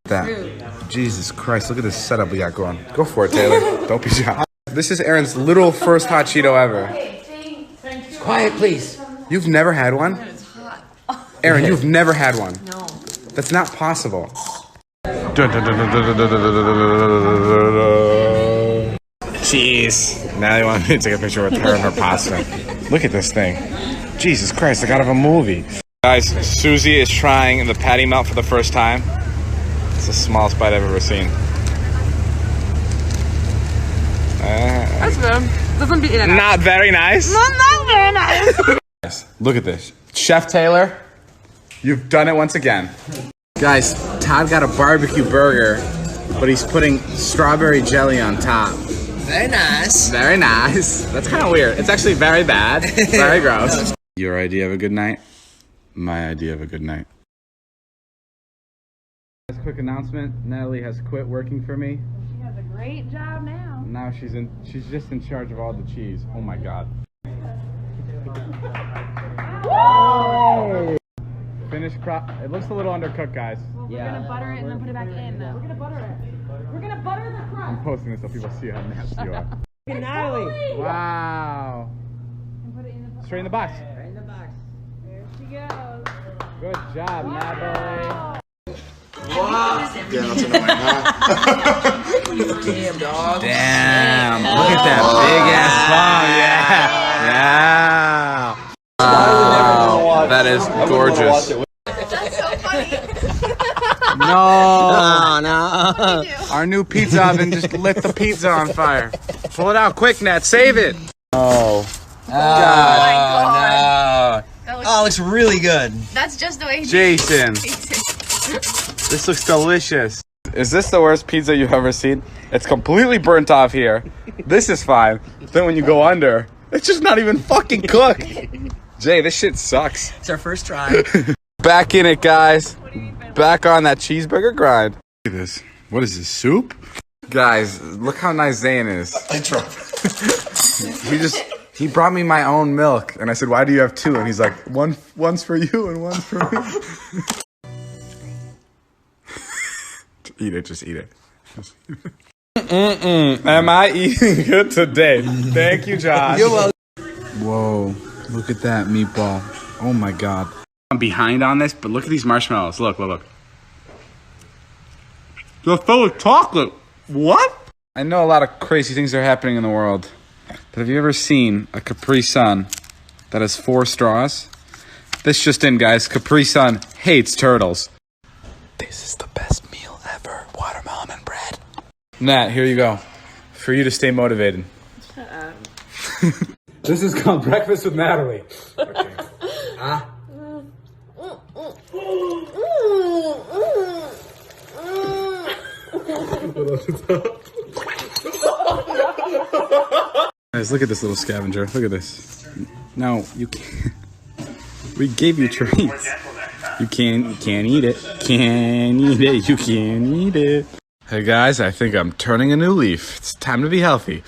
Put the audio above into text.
That. Jesus Christ, look at this setup we got going. Go for it, Taylor. Don't be shy. This is Aaron's little first hot Cheeto ever. Quiet, please. You've never had one? It's hot. Aaron, you've never had one. No. That's not possible. Jeez. Now they want me to take a picture with her and her pasta. Look at this thing. Jesus Christ, like out of a movie. Guys, Susie is trying the patty melt for the first time. It's the smallest bite I've ever seen. That's good. Doesn't beat it. Not very nice. Not very nice. Guys, look at this. Chef Taylor, you've done it once again. Guys, Todd got a barbecue burger, but he's putting strawberry jelly on top. Very nice. Very nice. That's kind of weird. It's actually very bad. Very gross. Your idea of a good night? My idea of a good night. Quick announcement. Natalie has quit working for me. She has a great job now. Now she's just in charge of all the cheese. Oh my god. Whoa! Finished crop. It looks a little undercooked, guys. Well, we're gonna butter it and then put it back in. We're gonna butter it. We're gonna butter the crust. I'm posting this so people see how nasty you are. Natalie. Wow. And put it in the Straight in the box. Right in the box. There she goes. Good job, Natalie. Wow. Yeah, that's annoying, huh? Damn, dog. Damn. Look at that big ass bomb. Yeah. Wow. That is gorgeous. That's so funny. No. No. Our new pizza oven just lit the pizza on fire. Pull it out quick, Nat. Save it. Oh. God. That looks, Oh, it looks really good. that's just the way he Jason. eats it. This looks delicious. Is this the worst pizza you've ever seen? It's completely burnt off here. This is fine. Then when you go under, it's just not even fucking cooked. Jay, this shit sucks. It's our first try. Back in it, guys. Back on that cheeseburger grind. Look at this. What is this, soup? Guys, look how nice Zayn is. He brought me my own milk. And I said, why do you have two? And he's like, one's for you and one's for me. Eat it, just eat it. Am I eating good today? Thank you, Josh. You're welcome. Whoa, look at that meatball. Oh my god. I'm behind on this, but look at these marshmallows. Look. They're filled with chocolate. What? I know a lot of crazy things are happening in the world, but have you ever seen a Capri Sun that has 4 straws? This just in, guys. Capri Sun hates turtles. This is the best meal ever. Watermelon and bread. Nat, here you go. For you to stay motivated. Shut up. This is called Breakfast with Natalie. Okay. Guys, look at this little scavenger. Look at this. No, you can't. We gave you treats. You can't eat it. Can't eat it. You can't eat it. Hey guys, I think I'm turning a new leaf. It's time to be healthy.